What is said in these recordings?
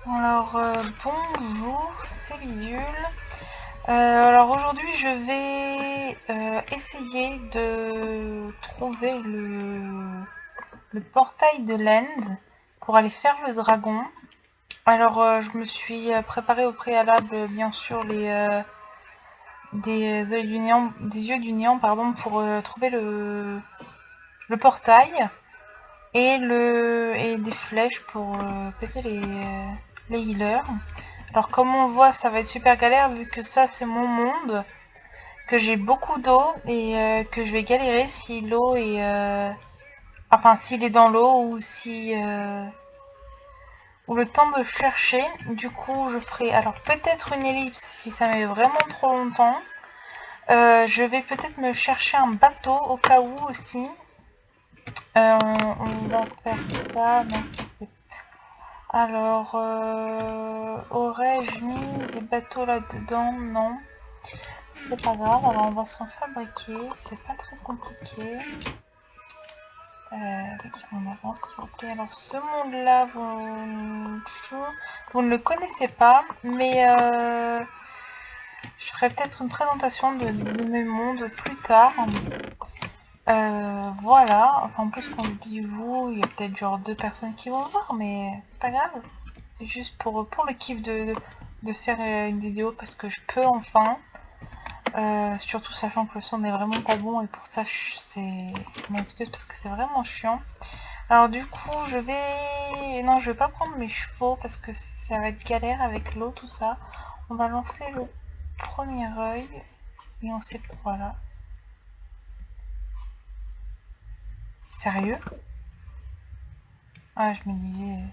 Alors bonjour, c'est Bidule. Alors aujourd'hui je vais essayer de trouver le portail de l'End pour aller faire le dragon. Alors je me suis préparé au préalable bien sûr des yeux du néant pardon, pour trouver le portail et des flèches pour péter les healers. Alors comme on voit ça va être super galère vu que ça c'est mon monde, que j'ai beaucoup d'eau et que je vais galérer si l'eau est... enfin s'il est dans l'eau ou si... ou le temps de chercher. Du coup je ferai alors peut-être une ellipse si ça met vraiment trop longtemps. Je vais peut-être me chercher un bateau au cas où aussi. On va faire ça. Non, c'est... Alors, aurais-je mis des bateaux là-dedans? Non. C'est pas grave, alors on va s'en fabriquer, c'est pas très compliqué. On avance s'il vous plaît. Alors ce monde-là, vous ne le connaissez pas, mais je ferai peut-être une présentation de mes mondes plus tard. Voilà, enfin en plus quand je dis vous, il y a peut-être genre 2 personnes qui vont voir, mais c'est pas grave. C'est juste pour le kiff de faire une vidéo parce que je peux enfin. Surtout sachant que le son n'est vraiment pas bon et pour ça c'est... Je m'excuse parce que c'est vraiment chiant. Alors du coup je vais... Non, je vais pas prendre mes chevaux parce que ça va être galère avec l'eau tout ça. On va lancer le premier œil et on sait... Voilà. Sérieux? Ah, je me disais...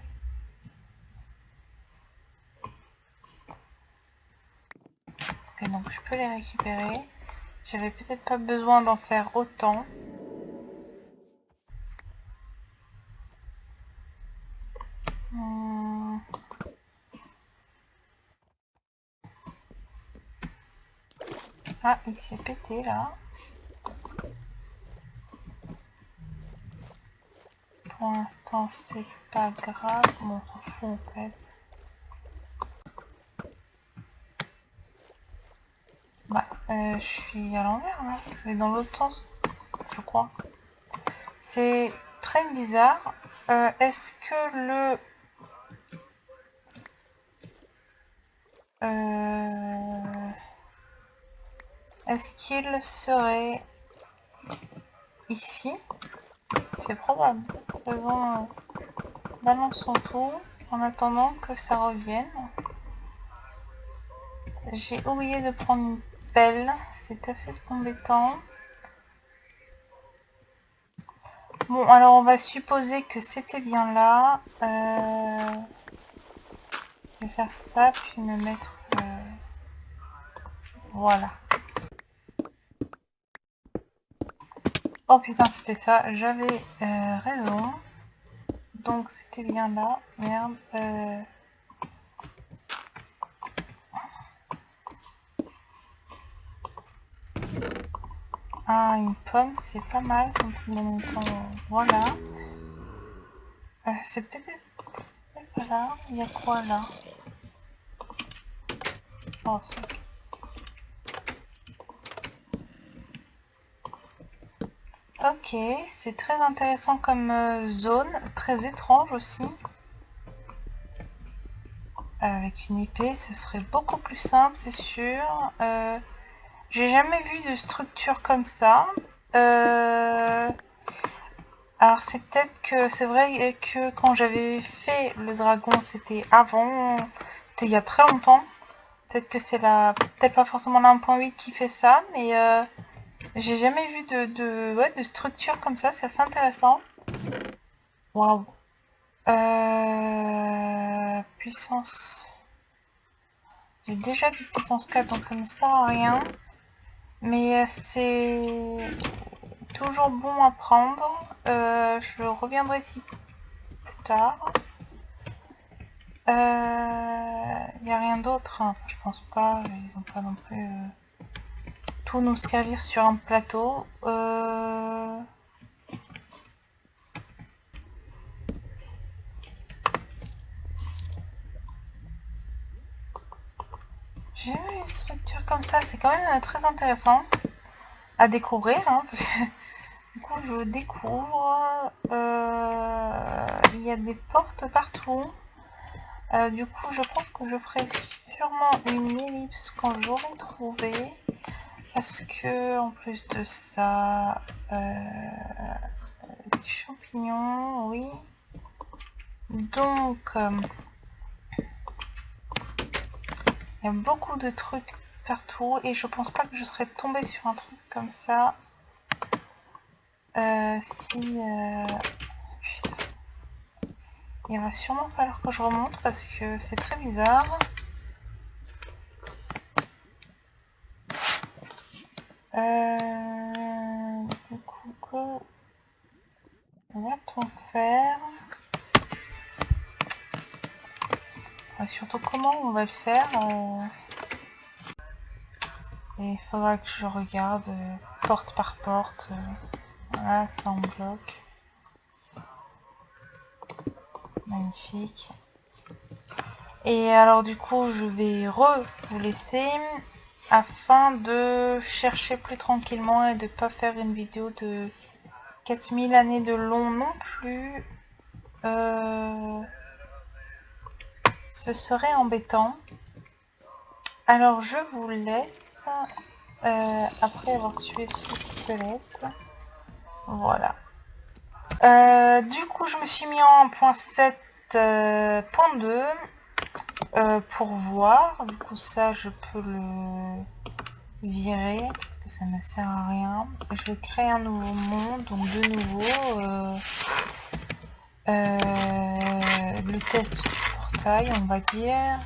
Ok, donc je peux les récupérer. J'avais peut-être pas besoin d'en faire autant. Ah, il s'est pété là. Pour l'instant, c'est pas grave. Bon, on s'en fout en fait. Bah, je suis à l'envers là. Je vais dans l'autre sens, je crois. C'est très bizarre. Est-ce que le... Est-ce qu'il serait ici? C'est probable. Faisons... balançons tout en attendant que ça revienne. J'ai oublié de prendre une pelle. C'est assez embêtant. Bon, alors on va supposer que c'était bien là. Je vais faire ça, puis me mettre... voilà. Oh putain, c'était ça. J'avais raison. Donc c'était bien là. Merde. Ah, une pomme, c'est pas mal. Donc en même temps, voilà. C'est peut-être pas là. Il y a quoi là? Oh, ok, c'est très intéressant comme zone. Très étrange aussi. Avec une épée, ce serait beaucoup plus simple, c'est sûr. J'ai jamais vu de structure comme ça. Alors c'est peut-être que c'est vrai que quand j'avais fait le dragon, c'était avant, c'était il y a très longtemps. Peut-être que c'est peut-être pas forcément la 1.8 qui fait ça, mais j'ai jamais vu ouais, de structure comme ça, c'est assez intéressant. Waouh. Puissance. J'ai déjà du puissance 4, donc ça ne me sert à rien. Mais c'est toujours bon à prendre. Je reviendrai ici plus tard. Il n'y a rien d'autre, hein. Enfin, je pense pas. Ils vont pas non plus tout nous servir sur un plateau. J'ai eu une structure comme ça, c'est quand même très intéressant à découvrir, hein, parce que du coup je découvre, il y a des portes partout. Du coup je pense que je ferai sûrement une ellipse quand j'aurai trouvé, parce que en plus de ça, des champignons, oui. Donc il y a beaucoup de trucs partout et je pense pas que je serais tombée sur un truc comme ça si putain. Il va sûrement falloir que je remonte parce que c'est très bizarre. Du coup, que va-t-on faire? Surtout comment on va le faire. Et il faudra que je regarde porte par porte. Voilà, ça en bloque. Magnifique. Et alors du coup, je vais vous laisser afin de chercher plus tranquillement et de pas faire une vidéo de 4000 années de long non plus. Ce serait embêtant. Alors je vous laisse après avoir tué ce squelette. Voilà. Du coup je me suis mis en 1.7.2 pour voir. Du coup ça je peux le virer parce que ça ne sert à rien. Je vais créer un nouveau monde, donc de nouveau le test du portail on va dire.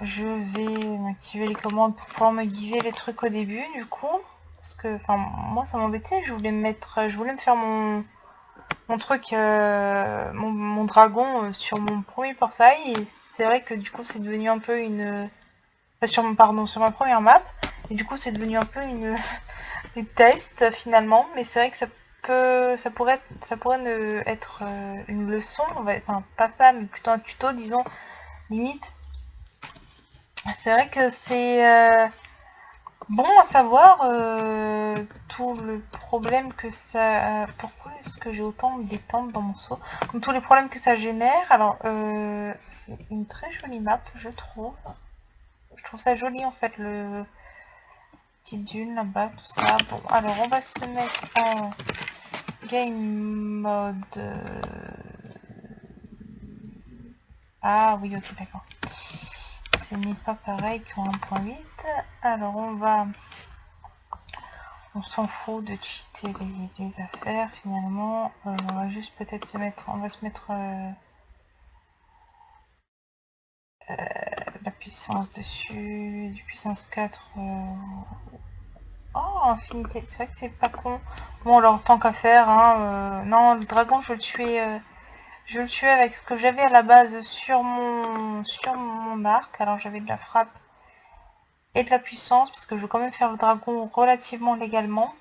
Je vais m'activer les commandes pour pouvoir me guider les trucs au début du coup. Parce que enfin moi ça m'embêtait, je voulais me faire mon truc, mon dragon sur mon premier portail. Et c'est vrai que du coup c'est devenu un peu une. Sur ma première map. Et du coup c'est devenu un peu une test finalement. Mais c'est vrai que ça pourrait être une leçon, enfin pas ça, mais plutôt un tuto disons, limite. C'est vrai que c'est bon à savoir tout le problème que ça... pourquoi est-ce que j'ai autant de détente dans mon seau? Donc tous les problèmes que ça génère. Alors c'est une très jolie map je trouve. Je trouve ça joli en fait, le petite dune là-bas, tout ça. Bon alors on va se mettre en game mode... Ah oui ok d'accord. Ce n'est pas pareil qu'en 1.8. Alors on s'en fout de cheater les affaires finalement. On va juste peut-être se mettre, la puissance dessus, du puissance 4. Oh, infinité, c'est vrai que c'est pas con. Bon alors tant qu'à faire, hein, non le dragon je vais le tuer avec ce que j'avais à la base sur mon arc. Alors j'avais de la frappe et de la puissance, parce que je veux quand même faire le dragon relativement légalement.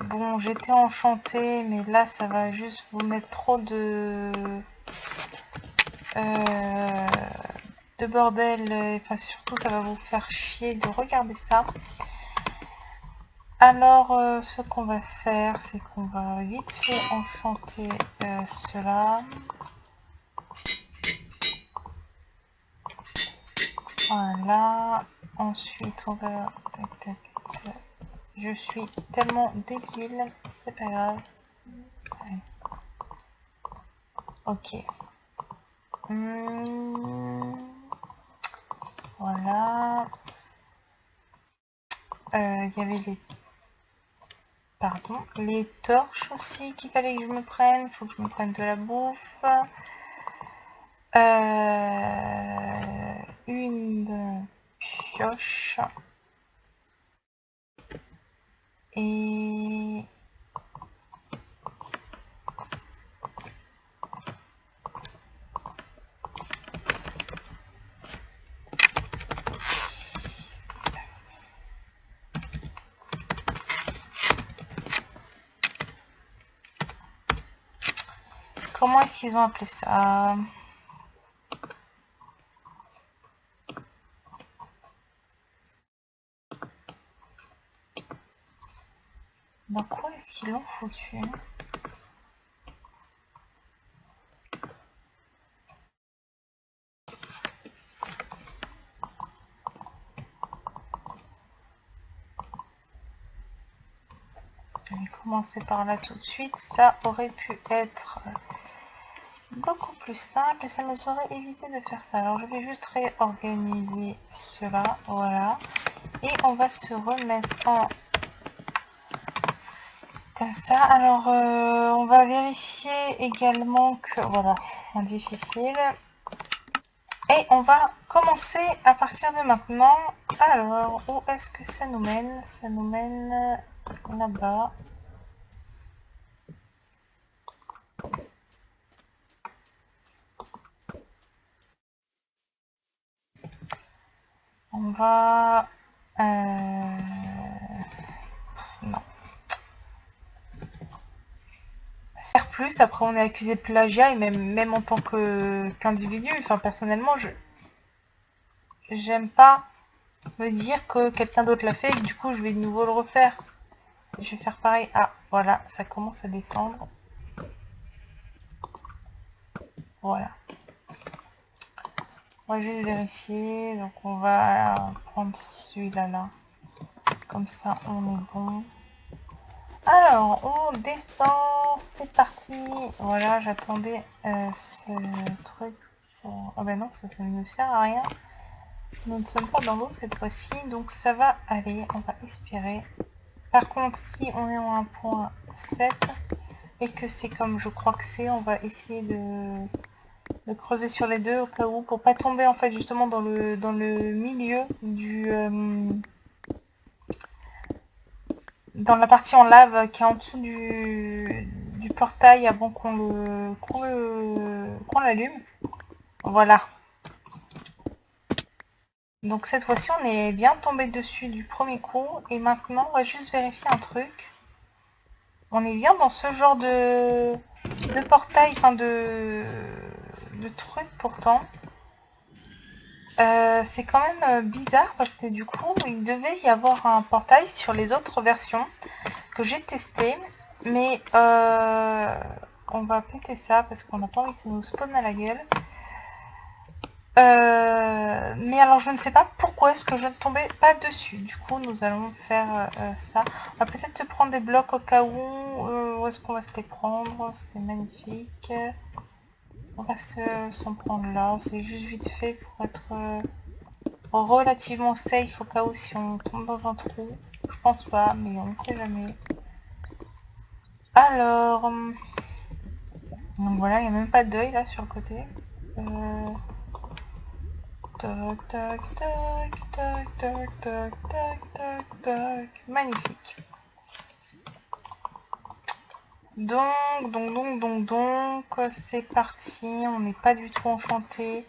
Bon, j'étais enchantée, mais là, ça va juste vous mettre trop de bordel. Enfin, surtout, ça va vous faire chier de regarder ça. Alors, ce qu'on va faire, c'est qu'on va vite fait enchanter cela. Voilà. Ensuite, on va... Tac, tac, tac. Je suis tellement débile, c'est pas grave. Ouais. Ok. Voilà. Il y avait les torches aussi qu'il fallait que je me prenne. Il faut que je me prenne de la bouffe. Une pioche. Et... comment est-ce qu'ils ont appelé ça? qu'ils l'ont foutu. Je vais commencer par là tout de suite. Ça aurait pu être beaucoup plus simple et ça nous aurait évité de faire ça. Alors je vais juste réorganiser cela. Voilà. Et on va se remettre en comme ça. Alors on va vérifier également que voilà, en difficile. Et on va commencer à partir de maintenant. Alors où est-ce que ça nous mène? Ça nous mène là-bas. On va non. Faire plus, après on est accusé de plagiat et même en tant qu'individu, enfin personnellement j'aime pas me dire que quelqu'un d'autre l'a fait et que du coup je vais de nouveau le refaire. Je vais faire pareil. Ah voilà, ça commence à descendre. Voilà. On va juste vérifier. Donc on va prendre celui-là là. Comme ça on est bon. Alors on descend, c'est parti. Voilà, j'attendais ce truc pour... Oh ben non, ça ne sert à rien. Nous ne sommes pas dans l'eau cette fois-ci, donc ça va aller, on va espérer. Par contre, si on est en 1.7 et que c'est comme je crois que c'est, on va essayer de creuser sur les deux au cas où, pour pas tomber en fait justement dans le milieu du... dans la partie en lave qui est en dessous du portail avant qu'on l'allume. Voilà. Donc cette fois-ci on est bien tombé dessus du premier coup et maintenant on va juste vérifier un truc. On est bien dans ce genre de portail, enfin de truc pourtant. C'est quand même bizarre parce que du coup il devait y avoir un portail sur les autres versions que j'ai testé, mais on va péter ça parce qu'on n'a pas envie que ça nous spawn à la gueule. Mais alors je ne sais pas pourquoi est-ce que je ne tombais pas dessus. Du coup nous allons faire ça. On va peut-être prendre des blocs au cas où. Où est-ce qu'on va se les prendre? C'est magnifique. On va s'en prendre là. C'est juste vite fait pour être relativement safe au cas où si on tombe dans un trou. Je pense pas, mais on ne sait jamais. Alors... donc voilà, il n'y a même pas d'œil là sur le côté. Tac, tac, tac, tac, tac, tac, tac, tac, tac. Magnifique. Donc, c'est parti. On n'est pas du tout enchanté.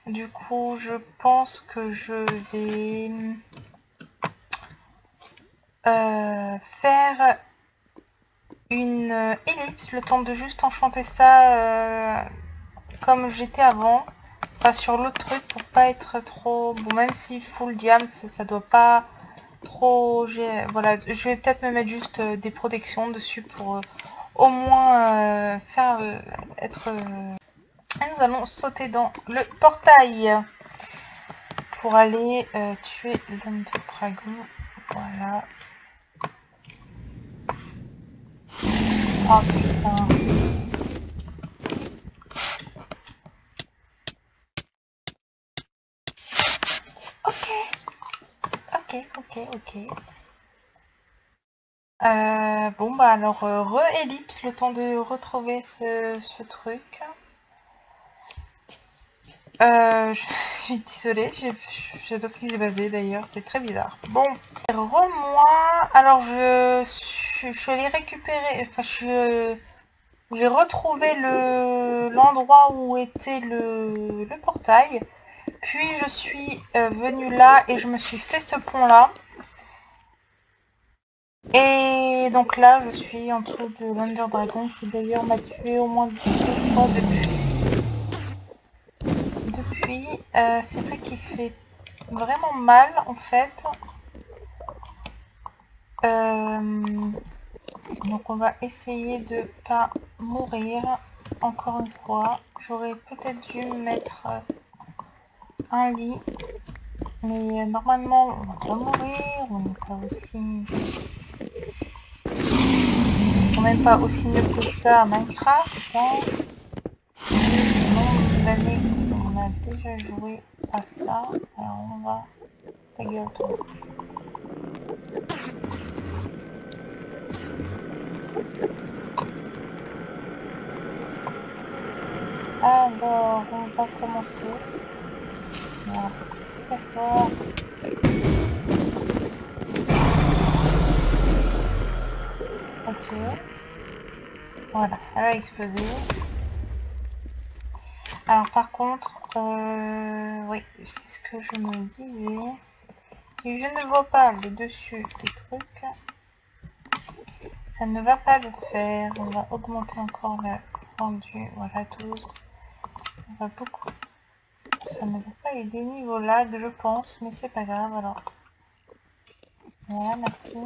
Du coup, je pense que je vais faire une ellipse, le temps de juste enchanter ça comme j'étais avant. Pas sur l'autre truc pour pas être trop... Bon, même si full diam, ça doit pas trop... Voilà, je vais peut-être me mettre juste des protections dessus pour au moins faire être... Et nous allons sauter dans le portail pour aller tuer l'homme de dragon. Voilà. Oh putain. Ok. Bon bah alors re-ellipse, le temps de retrouver ce truc. Je suis désolée, je sais pas ce qui s'est passé d'ailleurs, c'est très bizarre. Bon, re-moi, alors je suis allée récupérer, enfin j'ai retrouvé l'endroit où était le portail, puis je suis venue là et je me suis fait ce pont là. Et donc là, je suis en dessous de l'Under Dragon qui d'ailleurs m'a tué au moins 2 fois depuis. C'est vrai qu'il fait vraiment mal en fait. Donc on va essayer de pas mourir. Encore une fois, j'aurais peut-être dû mettre un lit. Mais normalement, on va pas mourir, on n'est pas aussi... quand même pas aussi mieux que ça à Minecraft, hein. Le nombre d'années qu'on a déjà joué à ça, alors on va... Ta gueule, toi. Alors, on va commencer. Voilà. Casse-toi. Ok. Voilà, elle a explosé. Alors par contre, oui, c'est ce que je me disais. Si je ne vois pas le dessus des trucs, ça ne va pas le faire. On va augmenter encore le rendu. Voilà, 12. On va beaucoup. Ça ne va pas aider niveau lag, je pense, mais c'est pas grave alors. Voilà, merci.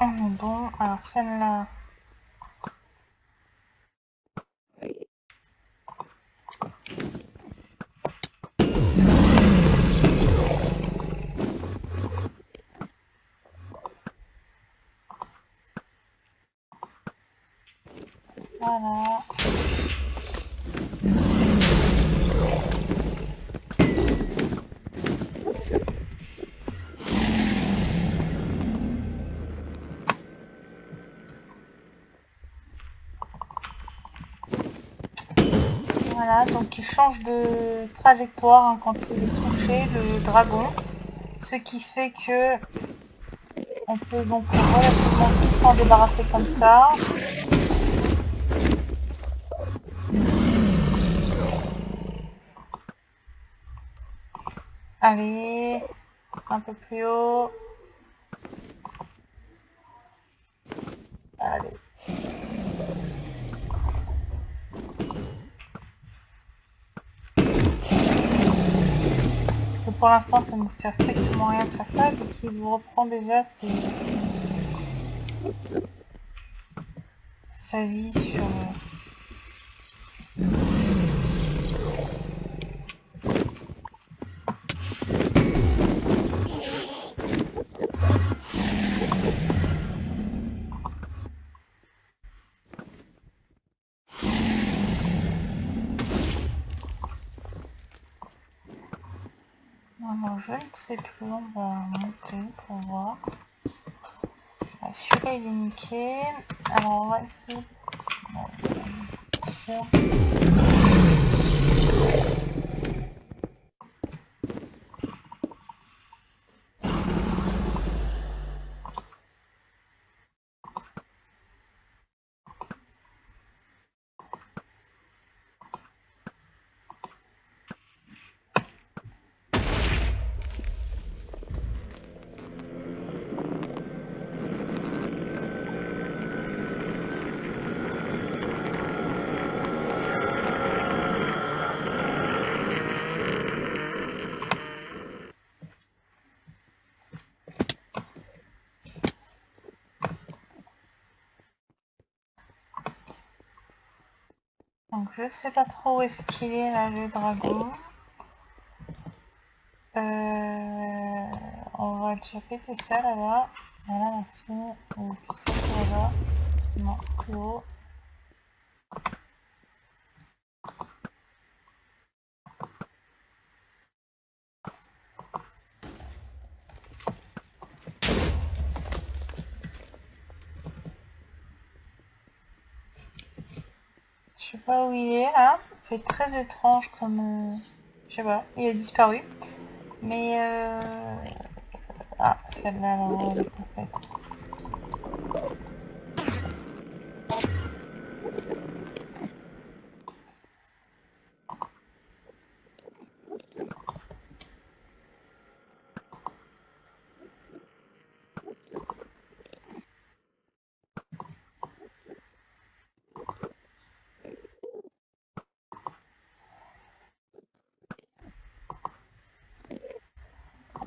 On est bon. Alors celle-là. Voilà. Voilà, donc il change de trajectoire hein, quand il est touché, le dragon. Ce qui fait que on peut donc relativement vite s'en débarrasser comme ça. Allez, un peu plus haut. Allez. Parce que pour l'instant, ça ne sert strictement à rien de faire ça, vu qu'il vous reprend déjà sa vie sur... Alors, je ne sais plus, on va monter pour voir. Ah, celui-là, il est niqué. Alors, on va essayer... Donc, je sais pas trop où est-ce qu'il est, là, le dragon. On va déjà péter ça, là-bas. Voilà, merci. Et puis ça, là-bas. Non, plus haut. Je sais pas où il est là, c'est très étrange comme... je sais pas, il a disparu. Mais ah, celle-là, là, elle est complète.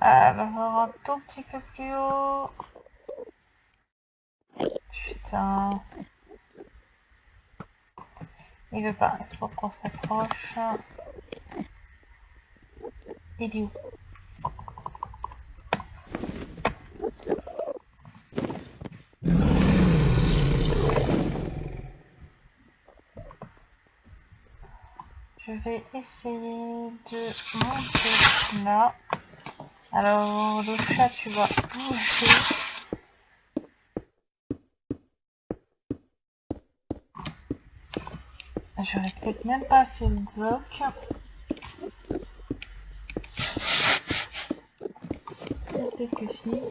Alors, un tout petit peu plus haut. Putain. Il veut pas, il faut qu'on s'approche. Il est où? Je vais essayer de monter là. Alors, le chat, tu vas bouger. J'aurais peut-être même pas assez de blocs. Peut-être que si.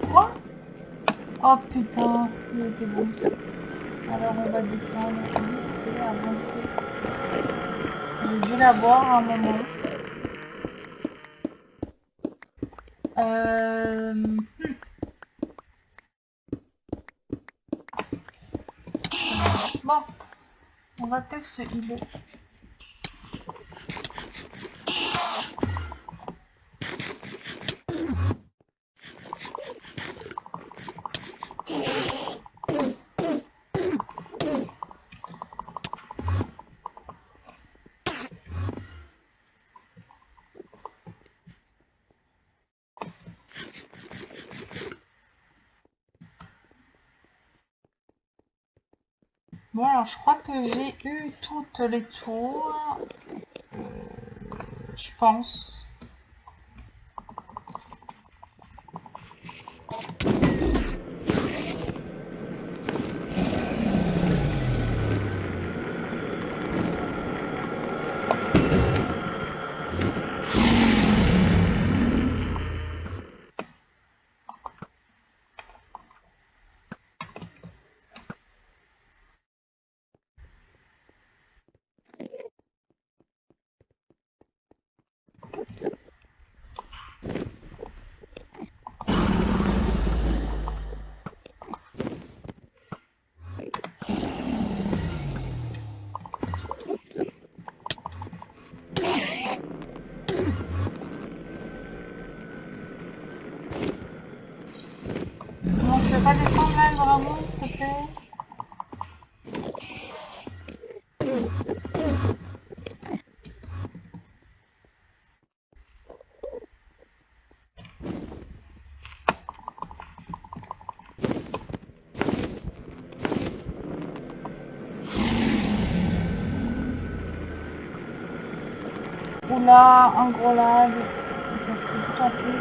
Quoi? Oh putain, il était bon. Alors on va descendre vite fait avant que... J'ai dû l'avoir à un moment. Bon, on va peut-être se healer. Bon, alors je crois que j'ai eu toutes les tours. Je pense. Bon, je peux pas descendre là vraiment, s'il te plaît. Oula, un gros lag. Ça serait tout en plus.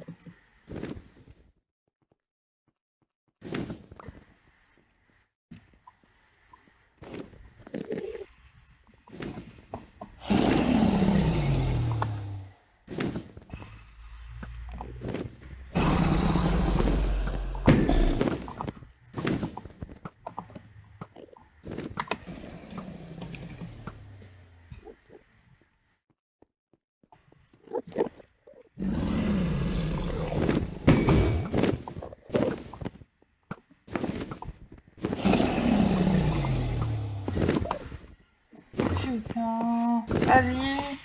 Allez. Putain. Vas-y.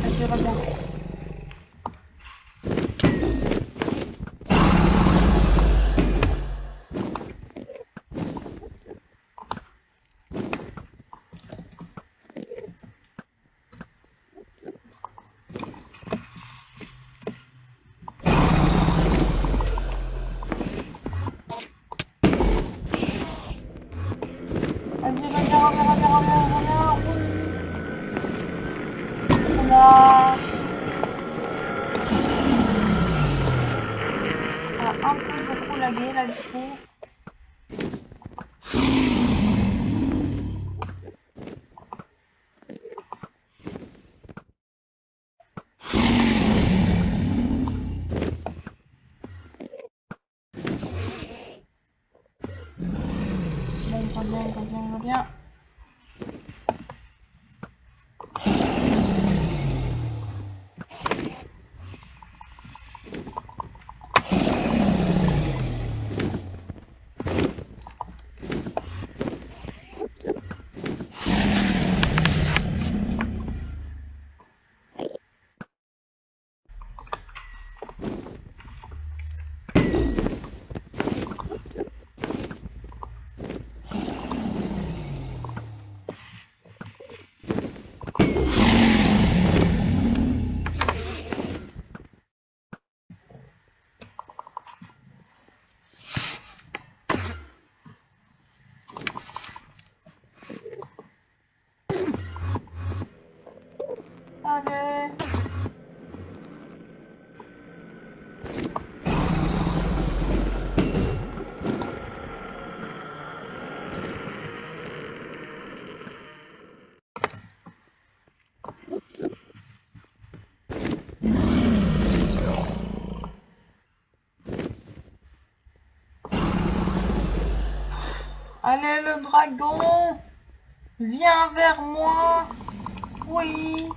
Vas-y, reviens. Vas-y, reviens. Oula. Ça a un peu beaucoup lagué là du coup. Reviens, reviens, reviens. Allez. Allez le dragon, viens vers moi. Oui.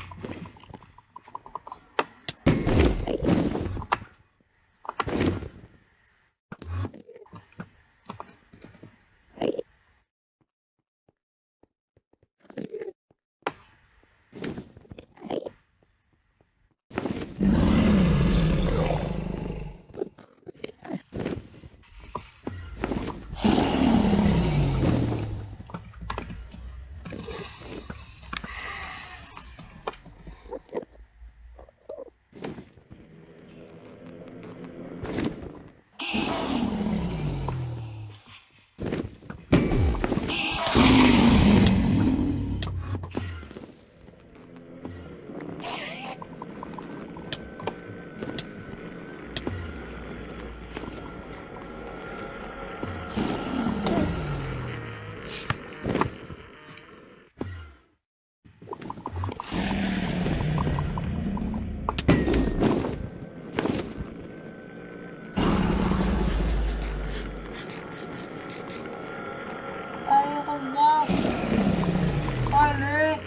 Allez, reviens. Allez.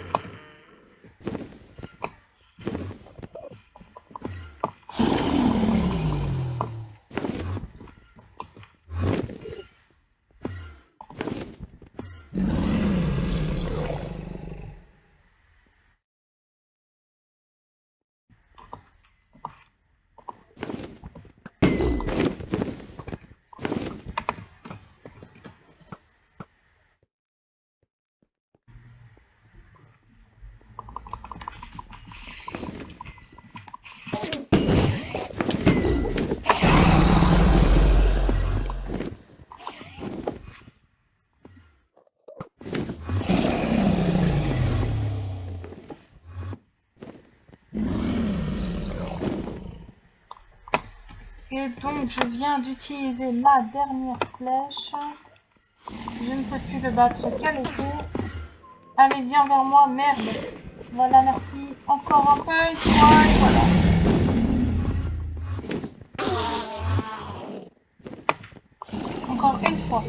Et donc je viens d'utiliser ma dernière flèche. Je ne peux plus le battre qu'à l'épée. Allez, viens vers moi, merde. Voilà, merci. Encore un peu, et voilà. Encore une fois.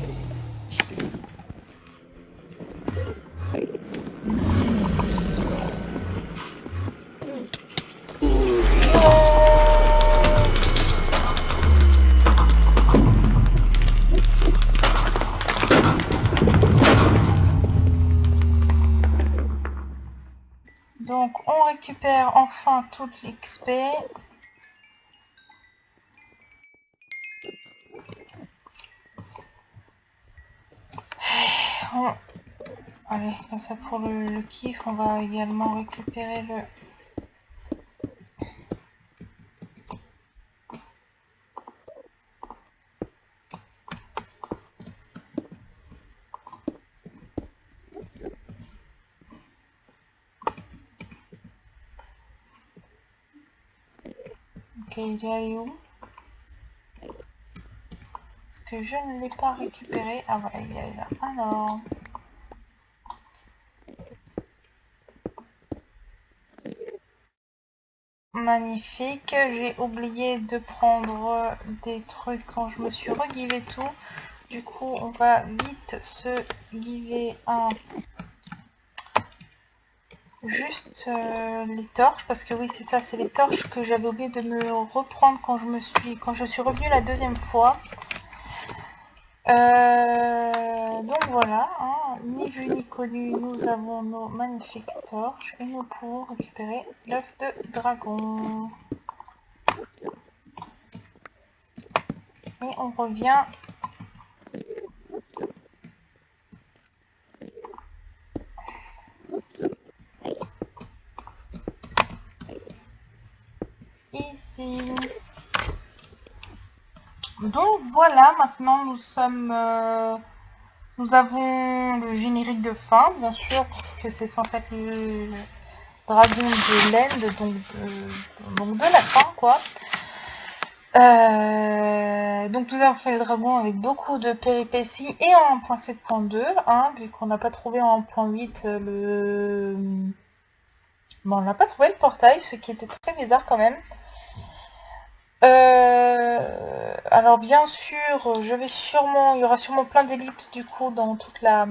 Donc on récupère enfin toute l'XP. Allez, comme ça pour le kiff, on va également récupérer le... Ok, il est où? Est-ce que je ne l'ai pas récupéré? Ah voilà, il est là. Alors... Magnifique, j'ai oublié de prendre des trucs quand je me suis regivé tout. Du coup, on va vite se giver un juste les torches, parce que oui, c'est ça, c'est les torches que j'avais oublié de me reprendre quand je suis revenue la deuxième fois. Donc voilà, hein, ni vu ni connu, nous avons nos magnifiques torches et nous pouvons récupérer l'œuf de dragon. Et on revient ici. Donc voilà, maintenant nous avons le générique de fin, bien sûr, parce que c'est censé être le dragon de l'end, donc de la fin, quoi. Donc nous avons fait le dragon avec beaucoup de péripéties et en 1.7.2, hein, vu qu'on n'a pas trouvé en 1.8 Bon, on n'a pas trouvé le portail, ce qui était très bizarre quand même. Alors bien sûr, il y aura sûrement plein d'ellipses du coup dans toute la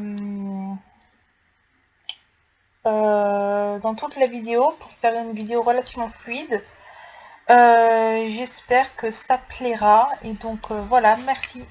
vidéo pour faire une vidéo relativement fluide. J'espère que ça plaira et donc voilà, merci.